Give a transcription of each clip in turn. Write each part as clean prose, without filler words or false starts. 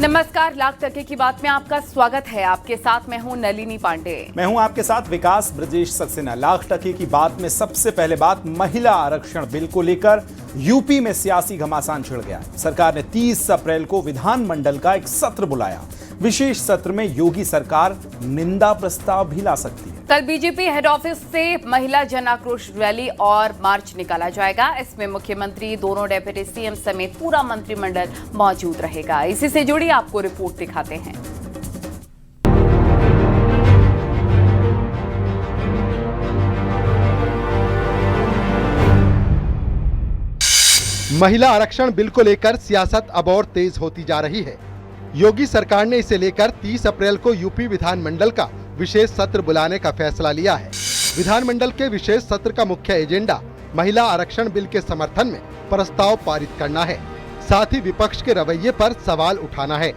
नमस्कार, लाख टके की बात में आपका स्वागत है। आपके साथ मैं हूं नलिनी पांडे। मैं हूं आपके साथ विकास ब्रजेश सक्सेना। लाख टके की बात में सबसे पहले बात महिला आरक्षण बिल को लेकर यूपी में सियासी घमासान छिड़ गया है। सरकार ने 30 अप्रैल को विधानमंडल का एक सत्र बुलाया। विशेष सत्र में योगी सरकार निंदा प्रस्ताव भी ला सकती है। कल बीजेपी हेड ऑफिस से महिला जन आक्रोश रैली और मार्च निकाला जाएगा। इसमें मुख्यमंत्री, दोनों डेप्यूटी सीएम समेत पूरा मंत्रिमंडल मौजूद रहेगा। इसी से जुड़ी आपको रिपोर्ट दिखाते हैं। महिला आरक्षण बिल को लेकर सियासत अब और तेज होती जा रही है। योगी सरकार ने इसे लेकर 30 अप्रैल को यूपी विधानमंडल का विशेष सत्र बुलाने का फैसला लिया है। विधानमंडल के विशेष सत्र का मुख्य एजेंडा महिला आरक्षण बिल के समर्थन में प्रस्ताव पारित करना है, साथ ही विपक्ष के रवैये पर सवाल उठाना है।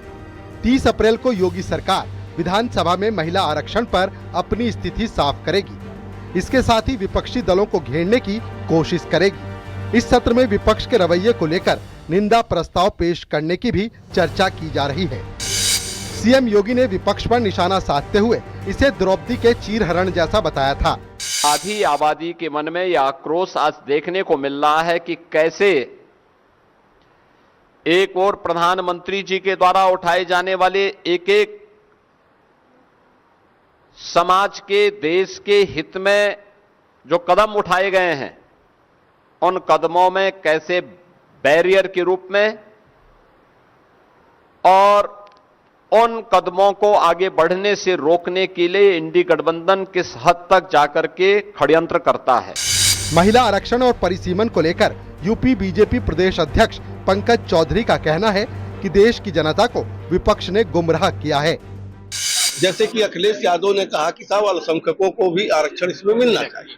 30 अप्रैल को योगी सरकार विधानसभा में महिला आरक्षण पर अपनी स्थिति साफ करेगी। इसके साथ ही विपक्षी दलों को घेरने की कोशिश करेगी। इस सत्र में विपक्ष के रवैये को लेकर निंदा प्रस्ताव पेश करने की भी चर्चा की जा रही है। सीएम योगी ने विपक्ष पर निशाना साधते हुए इसे द्रौपदी के चीरहरण जैसा बताया था। आधी आबादी के मन में यह आक्रोश आज देखने को मिल रहा है कि कैसे एक और प्रधानमंत्री जी के द्वारा उठाए जाने वाले एक एक समाज के, देश के हित में जो कदम उठाए गए हैं, उन कदमों में कैसे बैरियर के रूप में और उन कदमों को आगे बढ़ने से रोकने के लिए इंडी गठबंधन किस हद तक जाकर के षड्यंत्र करता है। महिला आरक्षण और परिसीमन को लेकर यूपी बीजेपी प्रदेश अध्यक्ष पंकज चौधरी का कहना है कि देश की जनता को विपक्ष ने गुमराह किया है। जैसे कि अखिलेश यादव ने कहा कि सब अल्पसंख्यकों को भी आरक्षण इसमें मिलना चाहिए,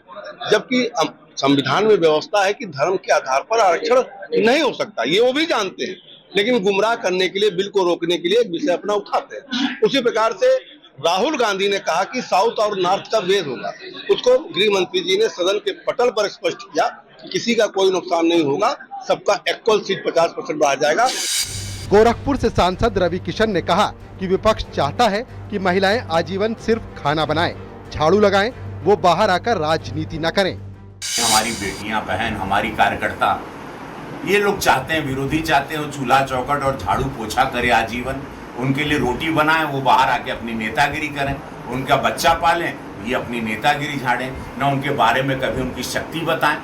जबकि संविधान में व्यवस्था है कि धर्म के आधार पर आरक्षण नहीं हो सकता, ये वो भी जानते हैं, लेकिन गुमराह करने के लिए, बिल को रोकने के लिए एक विषय अपना उठाते हैं। उसी प्रकार से राहुल गांधी ने कहा कि साउथ और नॉर्थ का भेद होगा, उसको गृह मंत्री जी ने सदन के पटल पर स्पष्ट किया कि किसी का कोई नुकसान नहीं होगा, सबका इक्वल सीट 50% बढ़ा जाएगा। गोरखपुर से सांसद रवि किशन ने कहा कि विपक्ष चाहता है कि महिलाएं आजीवन सिर्फ खाना बनाएं, झाड़ू लगाएं, वो बाहर आकर राजनीति न करें। हमारी बेटियां, बहन, हमारी कार्यकर्ता, ये लोग चाहते हैं, विरोधी चाहते हैं चूल्हा चौखट और झाड़ू पोछा करे आजीवन, उनके लिए रोटी बनाएं, वो बाहर आके अपनी नेतागिरी करें, उनका बच्चा पालें, ये अपनी नेतागिरी झाड़ें, न उनके बारे में कभी उनकी शक्ति बताएं।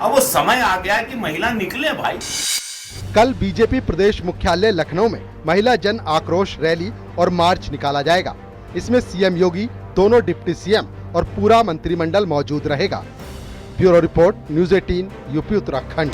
अब वो समय आ गया है कि महिला निकले भाई। कल बीजेपी प्रदेश मुख्यालय लखनऊ में महिला जन आक्रोश रैली और मार्च निकाला जाएगा। इसमें सीएम योगी, दोनों डिप्टी सीएम और पूरा मंत्रिमंडल मौजूद रहेगा। Bureau report, news 18, UP Uttarakhand.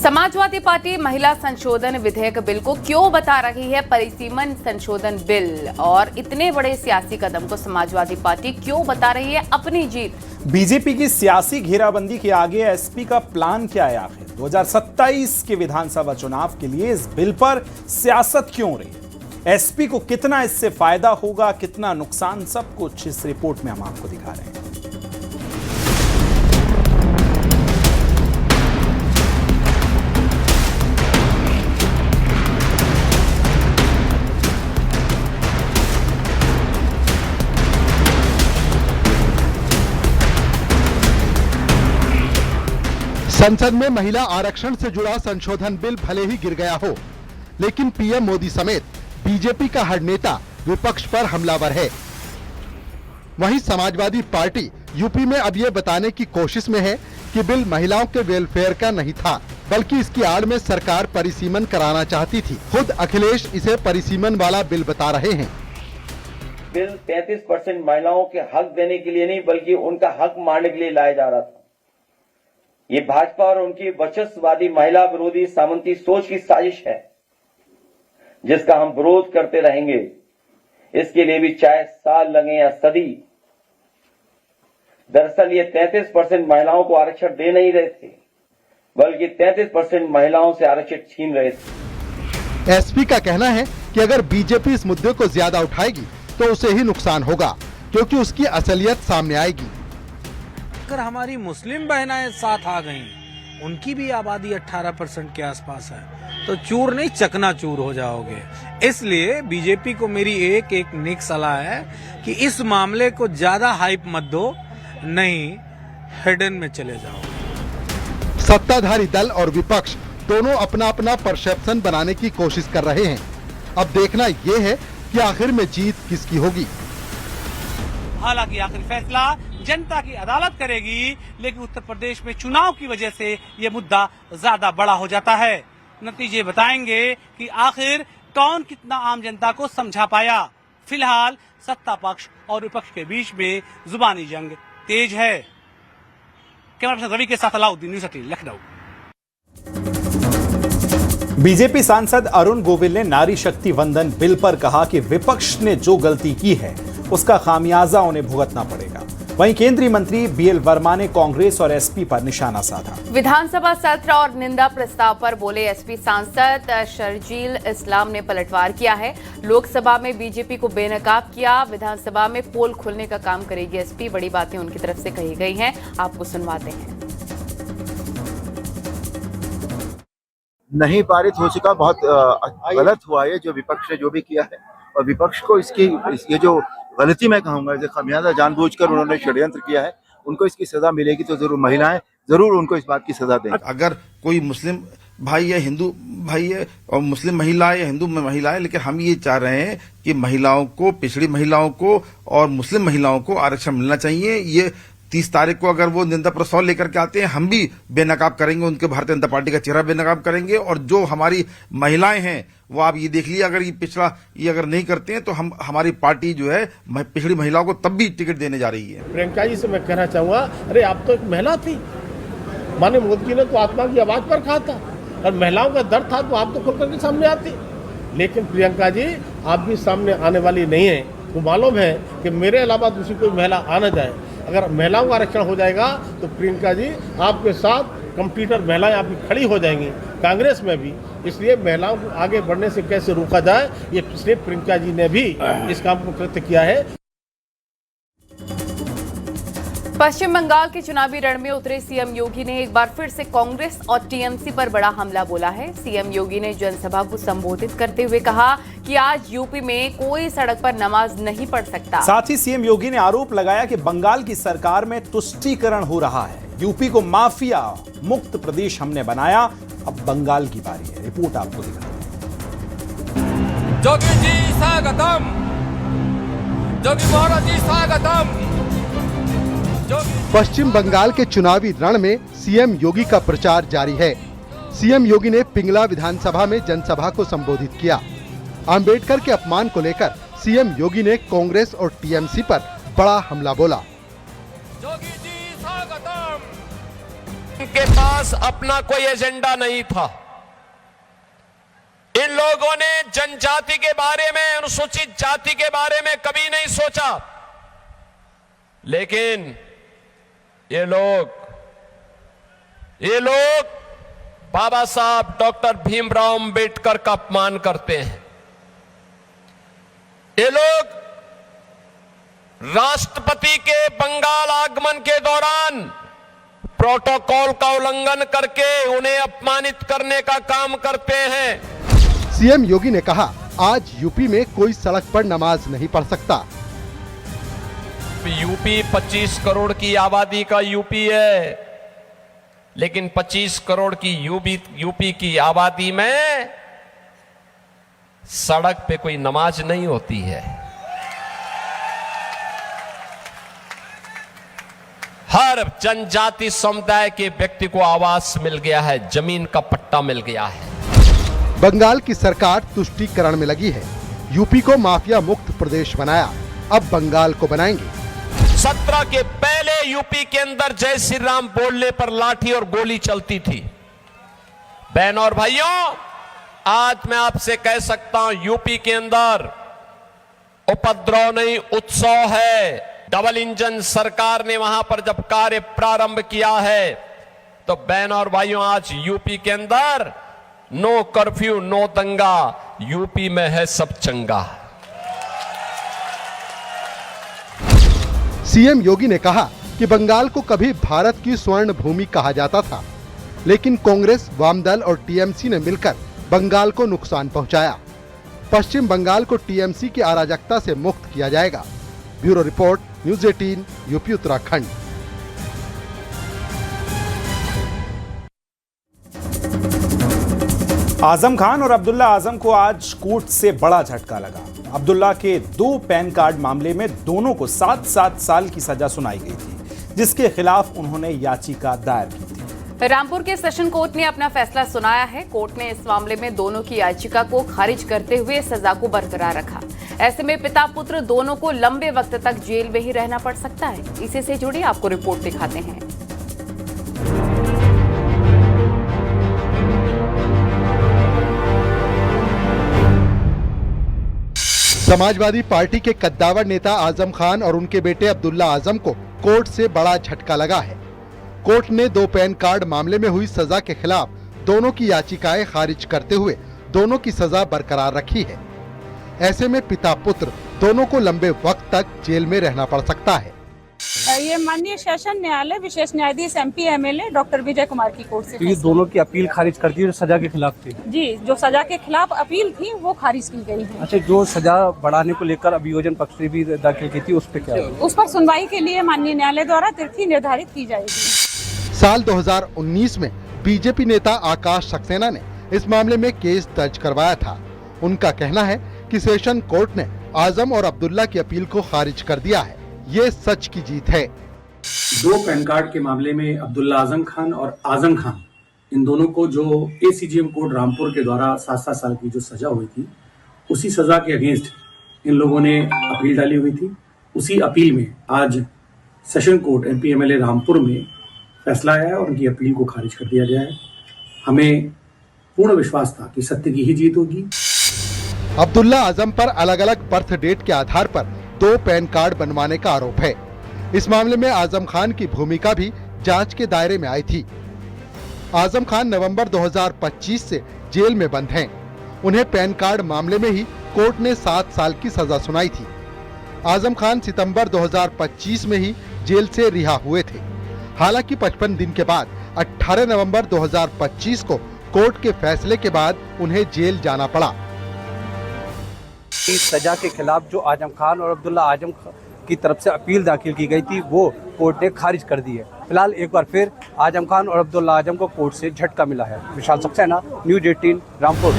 Samajwadi party महिला संशोधन विधेयक बिल को क्यों बता रही है परिसीमन संशोधन बिल, और इतने बड़े सियासी कदम को समाजवादी पार्टी क्यों बता रही है अपनी जीत? बीजेपी की सियासी घेराबंदी के आगे एसपी का प्लान क्या है आखिर? 2027 के विधानसभा चुनाव के लिए इस बिल पर सियासत क्यों हो रही है? एसपी को कितना इससे फायदा होगा, कितना नुकसान, सब कुछ इस रिपोर्ट में हम आपको दिखा रहे हैं। संसद में महिला आरक्षण से जुड़ा संशोधन बिल भले ही गिर गया हो, लेकिन पीएम मोदी समेत बीजेपी का हर नेता विपक्ष पर हमलावर है। वहीं समाजवादी पार्टी यूपी में अब ये बताने की कोशिश में है कि बिल महिलाओं के वेलफेयर का नहीं था, बल्कि इसकी आड़ में सरकार परिसीमन कराना चाहती थी। खुद अखिलेश इसे परिसीमन वाला बिल बता रहे हैं। बिल 33% महिलाओं के हक देने के लिए नहीं, बल्कि उनका हक मारने के लिए लाया जा रहा था। ये भाजपा और उनकी वर्चस्ववादी महिला विरोधी सामंती सोच की साजिश है, जिसका हम विरोध करते रहेंगे। इसके लिए भी चाहे साल लगे या सदी। दरअसल ये 33% महिलाओं को आरक्षण दे नहीं रहे थे, बल्कि 33% महिलाओं से आरक्षण छीन रहे थे। एसपी का कहना है कि अगर बीजेपी इस मुद्दे को ज्यादा उठाएगी तो उसे ही नुकसान होगा, क्योंकि उसकी असलियत सामने आएगी। अगर हमारी मुस्लिम बहनाएं साथ आ गईं, उनकी भी आबादी 18% के आसपास है, तो चूर नहीं चकनाचूर हो जाओगे। इसलिए बीजेपी को मेरी एक नेक सलाह है कि इस मामले को ज्यादा हाइप मत दो, नहीं हिडन में चले जाओ। सत्ताधारी दल और विपक्ष दोनों अपना अपना परसेप्शन बनाने की कोशिश कर रहे हैं। अब देखना ये है कि आखिर में जीत किसकी होगी। हालांकि आखिरी फैसला जनता की अदालत करेगी, लेकिन उत्तर प्रदेश में चुनाव की वजह से ये मुद्दा ज्यादा बड़ा हो जाता है। नतीजे बताएंगे कि आखिर कौन कितना आम जनता को समझा पाया। फिलहाल सत्ता पक्ष और विपक्ष के बीच में जुबानी जंग तेज है। कैमरा पर्सन रवि के साथ अलाउद्दीन, न्यूज़ 18 लखनऊ। बीजेपी सांसद अरुण गोविल ने नारी शक्ति वंदन बिल पर कहा कि विपक्ष ने जो गलती की है उसका खामियाजा उन्हें भुगतना पड़ेगा। वहीं केंद्रीय मंत्री बीएल वर्मा ने कांग्रेस और एसपी पर निशाना साधा। विधानसभा सत्र और निंदा प्रस्ताव पर बोले एसपी सांसद शर्जील इस्लाम ने पलटवार किया है। लोकसभा में बीजेपी को बेनकाब किया, विधानसभा में पोल खोलने का काम करेगी एसपी। बड़ी बातें उनकी तरफ से कही गई हैं, आपको सुनवाते हैं। नहीं पारित हो चुका, बहुत गलत हुआ ये जो विपक्ष ने जो भी किया है, और विपक्ष को इसकी ये जो गलती मैं कहूंगा, जो खामियाजा जानबूझकर उन्होंने षड्यंत्र किया है, उनको इसकी सजा मिलेगी तो जरूर महिलाएं जरूर उनको इस बात की सजा दें। अगर कोई मुस्लिम भाई है, हिंदू भाई है, और मुस्लिम महिला है या हिंदू महिला है, लेकिन हम ये चाह रहे हैं कि महिलाओं को, पिछड़ी महिलाओं को और मुस्लिम महिलाओं को आरक्षण मिलना चाहिए। ये 30 तारीख को अगर वो निंदा प्रस्ताव लेकर के आते हैं, हम भी बेनकाब करेंगे, उनके भारतीय जनता पार्टी का चेहरा बेनकाब करेंगे। और जो हमारी महिलाएं हैं वो आप ये देख लीजिए, अगर ये पिछड़ा ये अगर नहीं करते हैं तो हमारी पार्टी जो है पिछड़ी महिलाओं को तब भी टिकट देने जा रही है। प्रियंका जी से मैं कहना चाहूंगा, अरे आप तो एक महिला थी, माननीय मोदी जी ने तो आत्मा की आवाज पर कहा था, और महिलाओं का दर्द था तो आप तो खुल करके सामने आती। लेकिन प्रियंका जी आप भी सामने आने वाली नहीं है। वो मालूम है कि मेरे अलावा दूसरी कोई महिला आ न जाए। अगर महिलाओं का आरक्षण हो जाएगा तो प्रियंका जी आपके साथ कंप्यूटर महिलाएं आपकी खड़ी हो जाएंगी, कांग्रेस में भी। इसलिए महिलाओं को आगे बढ़ने से कैसे रोका जाए, ये पिछले प्रियंका जी ने भी इस काम को कृत्य किया है। पश्चिम बंगाल के चुनावी रण में उतरे सीएम योगी ने एक बार फिर से कांग्रेस और टीएमसी पर बड़ा हमला बोला है। सीएम योगी ने जनसभा को संबोधित करते हुए कहा कि आज यूपी में कोई सड़क पर नमाज नहीं पढ़ सकता। साथ ही सीएम योगी ने आरोप लगाया कि बंगाल की सरकार में तुष्टीकरण हो रहा है। यूपी को माफिया मुक्त प्रदेश हमने बनाया, अब बंगाल की बारी है। रिपोर्ट आपको दिखाते हैं। जोगी जी स्वागतम, जोगी महाराज जी स्वागतम। पश्चिम बंगाल के चुनावी रण में सीएम योगी का प्रचार जारी है। सीएम योगी ने पिंगला विधानसभा में जनसभा को संबोधित किया। अंबेडकर के अपमान को लेकर सीएम योगी ने कांग्रेस और टीएमसी पर बड़ा हमला बोला। जोगी जी स्वागतम। इनके पास अपना कोई एजेंडा नहीं था। इन लोगों ने जनजाति के बारे में, अनुसूचित जाति के बारे में कभी नहीं सोचा। लेकिन ये लोग बाबा साहब डॉक्टर भीमराव अंबेडकर का अपमान करते हैं। ये लोग राष्ट्रपति के बंगाल आगमन के दौरान प्रोटोकॉल का उल्लंघन करके उन्हें अपमानित करने का काम करते हैं। सीएम योगी ने कहा, आज यूपी में कोई सड़क पर नमाज नहीं पढ़ सकता। यूपी 25 करोड़ की आबादी का यूपी है, लेकिन 25 करोड़ की यूपी की आबादी में सड़क पे कोई नमाज नहीं होती है। हर जनजाति समुदाय के व्यक्ति को आवास मिल गया है, जमीन का पट्टा मिल गया है। बंगाल की सरकार तुष्टीकरण में लगी है। यूपी को माफिया मुक्त प्रदेश बनाया, अब बंगाल को बनाएंगे। 17 के पहले यूपी के अंदर जय श्री राम बोलने पर लाठी और गोली चलती थी। बहनों और भाइयों, आज मैं आपसे कह सकता हूं, यूपी के अंदर उपद्रव नहीं, उत्सव है। डबल इंजन सरकार ने वहां पर जब कार्य प्रारंभ किया है, तो बहनों और भाइयों, आज यूपी के अंदर नो कर्फ्यू, नो दंगा, यूपी में है सब चंगा। सीएम योगी ने कहा कि कि बंगाल को कभी भारत की स्वर्ण भूमि कहा जाता था, लेकिन कांग्रेस, वामदल और टीएमसी ने मिलकर बंगाल को नुकसान पहुंचाया। पश्चिम बंगाल को टीएमसी की अराजकता से मुक्त किया जाएगा। Bureau report, news 18, UP Uttarakhand. Azam Khan और अब्दुल्ला आजम को आज कोर्ट से बड़ा झटका लगा। अब्दुल्ला के 2 पैन कार्ड मामले में दोनों को 7-7 साल की सजा सुनाई गई थी, जिसके खिलाफ उन्होंने याचिका दायर की थी। रामपुर के सेशन कोर्ट ने अपना फैसला सुनाया है। कोर्ट ने इस मामले में दोनों की याचिका को खारिज करते हुए सजा को बरकरार रखा। ऐसे में पिता पुत्र दोनों को लंबे वक्त तक जेल में ही रहना पड़ सकता है। इसी से जुड़ी आपको रिपोर्ट दिखाते हैं। समाजवादी पार्टी के कद्दावर नेता आजम खान और उनके बेटे अब्दुल्ला आजम को कोर्ट से बड़ा झटका लगा है। कोर्ट ने 2 पैन कार्ड मामले में हुई सजा के खिलाफ दोनों की याचिकाएं खारिज करते हुए दोनों की सजा बरकरार रखी है। ऐसे में पिता पुत्र दोनों को लंबे वक्त तक जेल में रहना पड़ सकता है। ये माननीय सेशन न्यायालय विशेष न्यायाधीश MP MLA doctor Vijay Kumar की कोर्ट से ये दोनों की अपील खारिज कर दी जो सजा के खिलाफ थी। जी, जो सजा के खिलाफ अपील थी वो खारिज की गई है। अच्छा, जो सजा बढ़ाने को लेकर अभियोजन पक्ष से भी दाखिल की थी, उस पर क्या? उस पर सुनवाई के लिए माननीय न्यायालय द्वारा तिथि निर्धारित की जाएगी। साल 2019 में बीजेपी नेता आकाश सक्सेना ने इस मामले में केस दर्ज करवाया था। उनका कहना है कि सेशन कोर्ट ने आजम और अब्दुल्ला की अपील को खारिज कर दिया है। ये सच की जीत है। 2 पैन कार्ड के मामले में अब्दुल्ला आजम खान और आजम खान, इन दोनों को जो ACGM कोर्ट रामपुर के द्वारा 7-7 साल की जो सजा हुई थी, उसी सजा के अगेंस्ट इन लोगों ने अपील डाली हुई थी। उसी अपील में आज session court MP MLA Rampur में फैसला आया है और उनकी अपील को खारिज कर दिया गया है। हमें पूर्ण विश्वास था कि सत्य की ही जीत होगी। अब्दुल्ला आजम पर अलग अलग बर्थ डेट के आधार पर 2 पैन कार्ड बनवाने का आरोप है। इस मामले में आजम खान की भूमिका भी जांच के दायरे में आई थी। आजम खान नवंबर 2025 से जेल में बंद हैं। उन्हें पैन कार्ड मामले में ही कोर्ट ने 7 साल की सजा सुनाई थी। आजम खान सितंबर 2025 में ही जेल से रिहा हुए थे। हालांकि 55 दिन के बाद 18 नवंबर 2025 को कोर्ट के फैसले के बाद उन्हें जेल जाना पड़ा। इस सजा के खिलाफ जो आजम खान और अब्दुल्ला आजम की तरफ से अपील दाखिल की गई थी, वो कोर्ट ने खारिज कर दी है। फिलहाल एक बार फिर आजम खान और अब्दुल्ला आजम को कोर्ट से झटका मिला है। विशाल सक्सेना, न्यूज़ 18, रामपुर।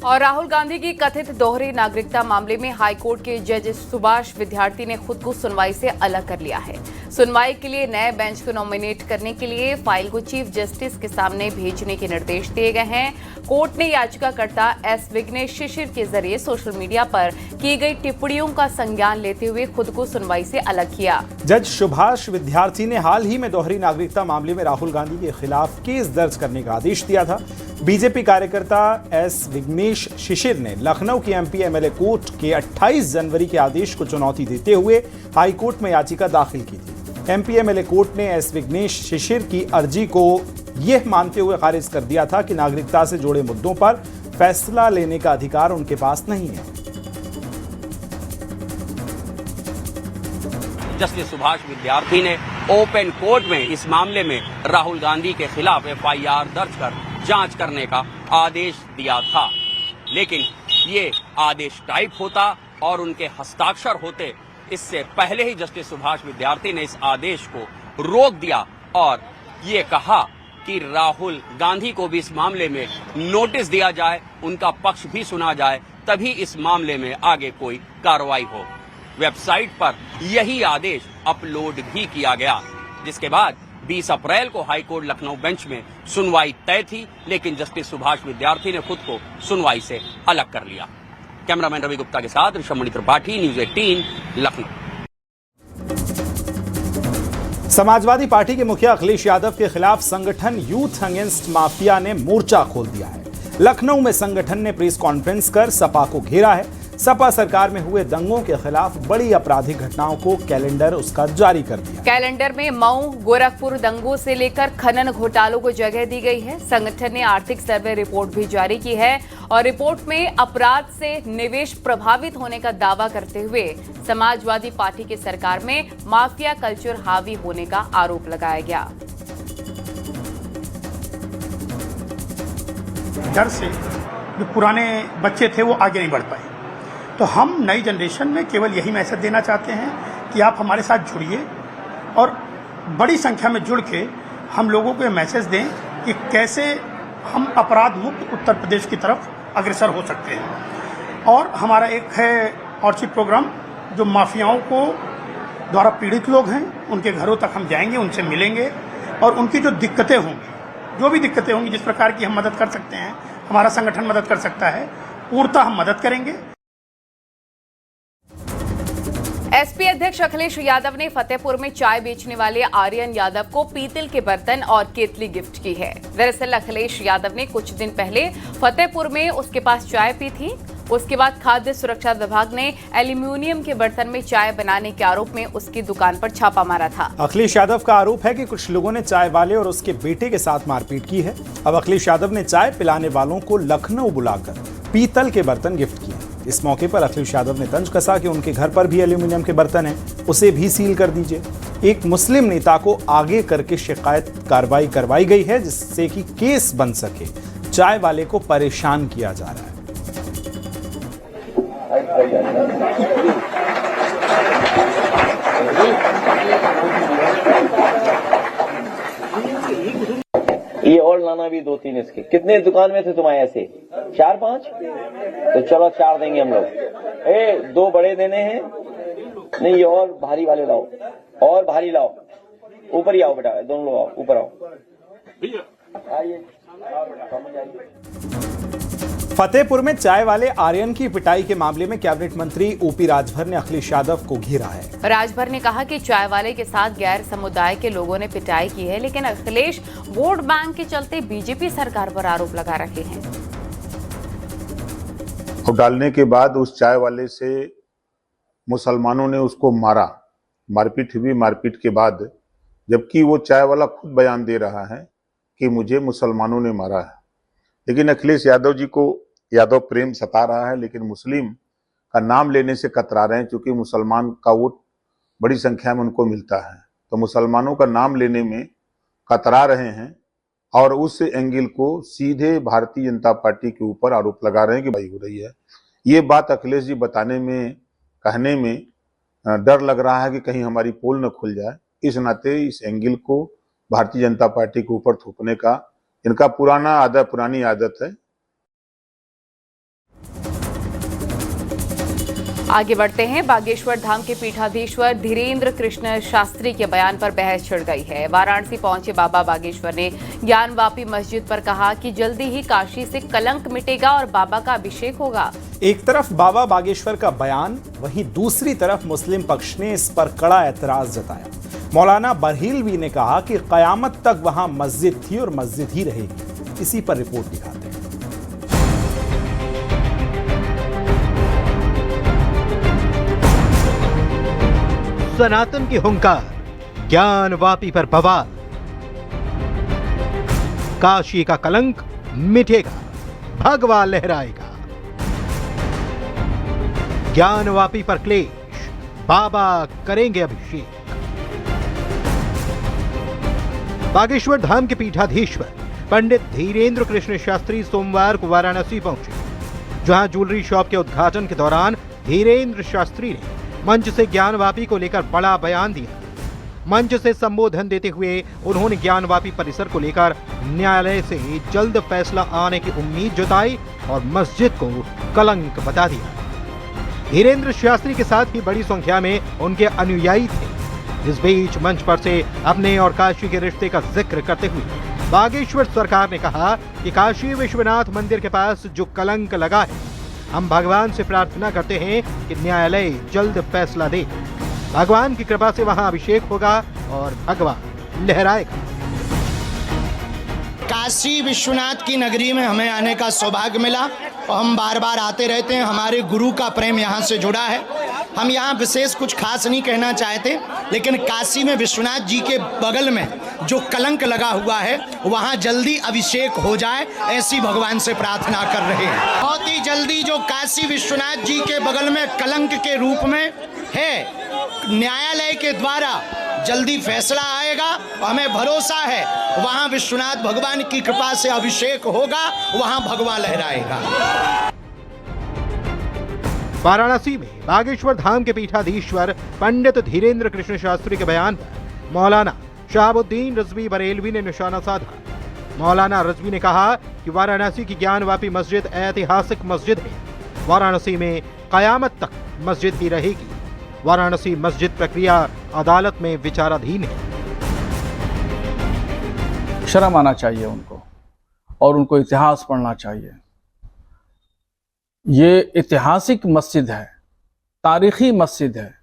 और राहुल गांधी की कथित दोहरी नागरिकता मामले में हाईकोर्ट के जज सुभाष विद्यार्थी ने खुद को सुनवाई से अलग कर लिया है। सुनवाई के लिए नए बेंच को नॉमिनेट करने के लिए फाइल को चीफ जस्टिस के सामने भेजने के निर्देश दिए गए हैं। कोर्ट ने याचिकाकर्ता S विघ्नेश शिशिर के जरिए सोशल मीडिया पर की गई टिप्पणियों का संज्ञान लेते हुए खुद को सुनवाई से अलग किया। जज सुभाष विद्यार्थी ने हाल ही में दोहरी नागरिकता मामले में राहुल गांधी के खिलाफ केस दर्ज करने का आदेश दिया था। बीजेपी कार्यकर्ता S विघ्नेश शिशिर ने लखनऊ की MP MLA कोर्ट के 28 जनवरी के आदेश को चुनौती देते हुए हाईकोर्ट में याचिका दाखिल की थी। MP MLA कोर्ट ने S विघ्नेश शिशिर की अर्जी को यह मानते हुए खारिज कर दिया था कि नागरिकता से जुड़े मुद्दों पर फैसला लेने का अधिकार उनके पास नहीं है। जस्टिस सुभाष विद्यार्थी ने ओपन कोर्ट में इस मामले में राहुल गांधी के खिलाफ FIR दर्ज कर जांच करने का आदेश दिया था, लेकिन ये आदेश टाइप होता और उनके हस्ताक्षर होते इससे पहले ही जस्टिस सुभाष विद्यार्थी ने इस आदेश को रोक दिया और ये कहा कि राहुल गांधी को भी इस मामले में नोटिस दिया जाए, उनका पक्ष भी सुना जाए, तभी इस मामले में आगे कोई कार्रवाई हो। वेबसाइट पर यही आदेश अपलोड भी किया गया, जिसके बाद 20 अप्रैल को हाईकोर्ट लखनऊ बेंच में सुनवाई तय थी, लेकिन जस्टिस सुभाष विद्यार्थी ने खुद को सुनवाई से अलग कर लिया। कैमरामैन रवि गुप्ता के साथ ऋषभ त्रिपाठी, न्यूज़ 18, लखनऊ। समाजवादी पार्टी के मुखिया अखिलेश यादव के खिलाफ संगठन यूथ अगेंस्ट माफिया ने मोर्चा खोल दिया है। लखनऊ में संगठन ने प्रेस कॉन्फ्रेंस कर सपा को घेरा है। सपा सरकार में हुए दंगों के खिलाफ बड़ी आपराधिक घटनाओं को कैलेंडर उसका जारी कर दिया। कैलेंडर में मऊ, गोरखपुर दंगों से लेकर खनन घोटालों को जगह दी गई है। संगठन ने आर्थिक सर्वे रिपोर्ट भी जारी की है और रिपोर्ट में अपराध से निवेश प्रभावित होने का दावा करते हुए समाजवादी पार्टी की सरकार में माफिया कल्चर हावी होने का आरोप लगाया गया। डर से जो पुराने बच्चे थे वो आगे नहीं बढ़ पाए, तो हम नई जनरेशन में केवल यही मैसेज देना चाहते हैं कि आप हमारे साथ जुड़िए और बड़ी संख्या में जुड़ के हम लोगों को ये मैसेज दें कि कैसे हम अपराध मुक्त उत्तर प्रदेश की तरफ अग्रसर हो सकते हैं। और हमारा एक है ऑर्चिड प्रोग्राम, जो माफियाओं को द्वारा पीड़ित लोग हैं उनके घरों तक हम जाएंगे, उनसे मिलेंगे और उनकी जो दिक्कतें होंगी, जो भी दिक्कतें होंगी, जिस प्रकार की हम मदद कर सकते हैं, हमारा संगठन मदद कर सकता है, पूर्णतः हम मदद करेंगे। एसपी अध्यक्ष अखिलेश यादव ने फतेहपुर में चाय बेचने वाले आर्यन यादव को पीतल के बर्तन और केतली गिफ्ट की है। दरअसल अखिलेश यादव ने कुछ दिन पहले फतेहपुर में उसके पास चाय पी थी। उसके बाद खाद्य सुरक्षा विभाग ने एल्यूमिनियम के बर्तन में चाय बनाने के आरोप में उसकी दुकान पर छापा मारा था। अखिलेश यादव का आरोप है कि कुछ लोगों ने चाय वाले और उसके बेटे के साथ मारपीट की है। अब अखिलेश यादव ने चाय पिलाने वालों को लखनऊ बुलाकर पीतल के बर्तन गिफ्ट किए। इस मौके पर अखिलेश यादव ने तंज कसा कि उनके घर पर भी एल्यूमिनियम के बर्तन हैं, उसे भी सील कर दीजिए। एक मुस्लिम नेता को आगे करके शिकायत कार्रवाई करवाई गई है, जिससे कि केस बन सके। चाय वाले को परेशान किया जा रहा है। ये और लाना भी 2-3 इसके। कितने दुकान में थे तुम्हारे ऐसे? 4-5? तो चलो 4 देंगे हम लोग। 2 बड़े देने हैं। नहीं, ये और भारी वाले लाओ, और भारी लाओ। ऊपर ही आओ बेटा, दोनों लोग आओ, ऊपर आओ। आइए। फतेहपुर में चाय वाले आर्यन की पिटाई के मामले में कैबिनेट मंत्री ओपी राजभर ने अखिलेश यादव को घेरा है। राजभर ने कहा कि चाय वाले के साथ गैर समुदाय के लोगों ने पिटाई की है, लेकिन अखिलेश वोट बैंक के चलते बीजेपी सरकार पर आरोप लगा रखे हैं। डालने के बाद उस चाय वाले से मुसलमानों ने उसको मारा, मारपीट हुई। मारपीट के बाद जबकि वो चाय वाला खुद बयान दे रहा है कि मुझे मुसलमानों ने मारा है, लेकिन अखिलेश यादव जी को यादव प्रेम सता रहा है, लेकिन मुस्लिम का नाम लेने से कतरा रहे हैं, क्योंकि मुसलमान का वोट बड़ी संख्या में उनको मिलता है, तो मुसलमानों का नाम लेने में कतरा रहे हैं और उस एंगल को सीधे भारतीय जनता पार्टी के ऊपर आरोप लगा रहे हैं कि भाई हो रही है। ये बात अखिलेश जी बताने में, कहने में डर लग रहा है कि कहीं हमारी पोल न खुल जाए। इस नाते इस एंगल को भारतीय जनता पार्टी के ऊपर थोपने का इनका पुरानी आदत है। आगे बढ़ते हैं। बागेश्वर धाम के पीठाधीश्वर धीरेन्द्र कृष्ण शास्त्री के बयान पर बहस छिड़ गई है। वाराणसी पहुंचे बाबा बागेश्वर ने ज्ञानवापी मस्जिद पर कहा कि जल्दी ही काशी से कलंक मिटेगा और बाबा का अभिषेक होगा। एक तरफ बाबा बागेश्वर का बयान, वहीं दूसरी तरफ मुस्लिम पक्ष ने इस पर कड़ा एतराज जताया। मौलाना बरहीलवी ने कहा कि कयामत तक वहां मस्जिद थी और मस्जिद ही रहेगी। इसी पर रिपोर्ट दिखाते हैं। सनातन की हुंकार, ज्ञानवापी पर बवाल। काशी का कलंक मिटेगा, भगवा लहराएगा। ज्ञानवापी पर क्लेश, बाबा करेंगे अभिषेक। बागेश्वर धाम के पीठाधीश्वर पंडित धीरेन्द्र कृष्ण शास्त्री सोमवार को वाराणसी पहुंचे, जहां ज्वेलरी शॉप के उद्घाटन के दौरान धीरेन्द्र शास्त्री ने मंच से ज्ञानवापी को लेकर बड़ा बयान दिया। मंच से संबोधन देते हुए उन्होंने ज्ञानवापी परिसर को लेकर न्यायालय से जल्द फैसला आने की उम्मीद जताई और मस्जिद को कलंक बता दिया। धीरेन्द्र शास्त्री के साथ ही बड़ी संख्या में उनके अनुयायी थे। इस बीच मंच पर से अपने और काशी के रिश्ते का जिक्र करते हुए बागेश्वर सरकार ने कहा कि काशी विश्वनाथ मंदिर के पास जो कलंक लगा है, हम भगवान से प्रार्थना करते हैं कि न्यायालय जल्द फैसला दे। भगवान की कृपा से वहां अभिषेक होगा और भगवा लहराएगा। काशी विश्वनाथ की नगरी में हमें आने का सौभाग्य मिला और हम बार बार आते रहते हैं। हमारे गुरु का प्रेम यहाँ से जुड़ा है। हम यहाँ विशेष कुछ खास नहीं कहना चाहते, लेकिन काशी में विश्वनाथ जी के बगल में जो कलंक लगा हुआ है वहाँ जल्दी अभिषेक हो जाए, ऐसी भगवान से प्रार्थना कर रहे हैं। बहुत ही जल्दी जो काशी विश्वनाथ जी के बगल में कलंक के रूप में है, न्यायालय के द्वारा जल्दी फैसला आएगा। हमें भरोसा है वहाँ विश्वनाथ भगवान की कृपा से अभिषेक होगा, वहाँ भगवा लहराएगा। वाराणसी में बागेश्वर धाम के पीठाधीश्वर पंडित धीरेन्द्र कृष्ण शास्त्री के बयान पर मौलाना शहाबुद्दीन रिजवी बरेलवी ने निशाना साधा। मौलाना रिजवी ने कहा कि वाराणसी की ज्ञानवापी मस्जिद ऐतिहासिक मस्जिद है। वाराणसी में कयामत तक मस्जिद ही रहेगी। वाराणसी मस्जिद प्रक्रिया अदालत में विचाराधीन है। शर्म आना चाहिए उनको और उनको इतिहास पढ़ना चाहिए। ये ऐतिहासिक मस्जिद है, तारीखी मस्जिद है।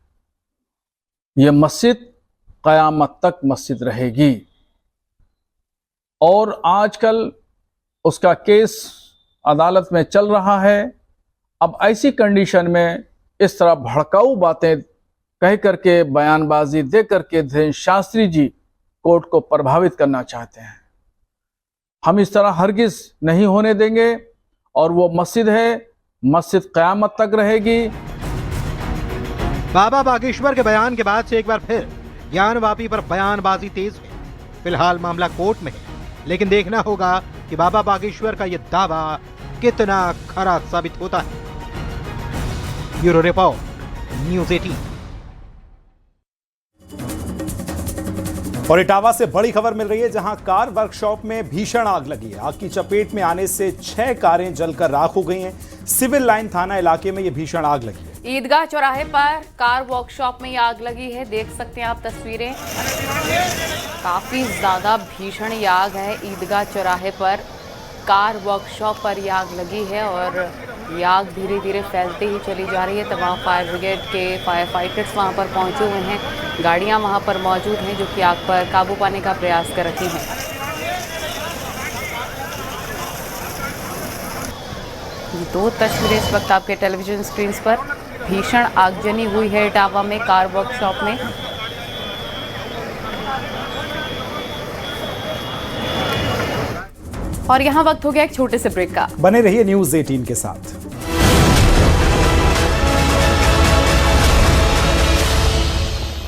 ये मस्जिद क़यामत तक मस्जिद रहेगी। और आजकल उसका केस अदालत में चल रहा है। अब ऐसी कंडीशन में इस तरह भड़काऊ बातें कह करके, बयानबाजी दे करके धीरेन्द्र शास्त्री जी कोर्ट को प्रभावित करना चाहते हैं। हम इस तरह हरगिज नहीं होने देंगे। और वो मस्जिद है, मस्जिद क़यामत तक रहेगी। बाबा बागेश्वर के बयान के बाद से एक बार फिर ज्ञानवापी पर बयानबाजी तेज है। फिलहाल मामला कोर्ट में है, लेकिन देखना होगा कि बाबा बागेश्वर का यह दावा कितना खरा साबित होता है। Bureau report, news 18। और इटावा से बड़ी खबर मिल रही है, जहां कार वर्कशॉप में भीषण आग लगी है। आग की चपेट में आने से 6 कारें जलकर राख हो गई हैं। सिविल लाइन थाना इलाके में यह भीषण आग लगी है। ईदगाह चौराहे पर कार वर्कशॉप में ये आग लगी है। देख सकते हैं आप तस्वीरें। काफी ज्यादा भीषण ये आग है। ईदगाह चौराहे पर कार वर्कशॉप पर ये आग लगी है और ये आग धीरे धीरे फैलती ही चली जा रही है। तमाम फायर ब्रिगेड के फायर फाइटर्स वहाँ पर पहुँचे हुए हैं। गाड़ियाँ वहाँ पर मौजूद हैं जो कि आग पर काबू पाने का प्रयास कर रही हैं। ये 2 तस्वीरें इस वक्त आपके टेलीविजन स्क्रीन पर। भीषण आगजनी हुई है इटावा में कार वर्कशॉप में। और यहाँ वक्त हो गया एक छोटे से ब्रेक का। बने रहिए न्यूज़ 18 के साथ।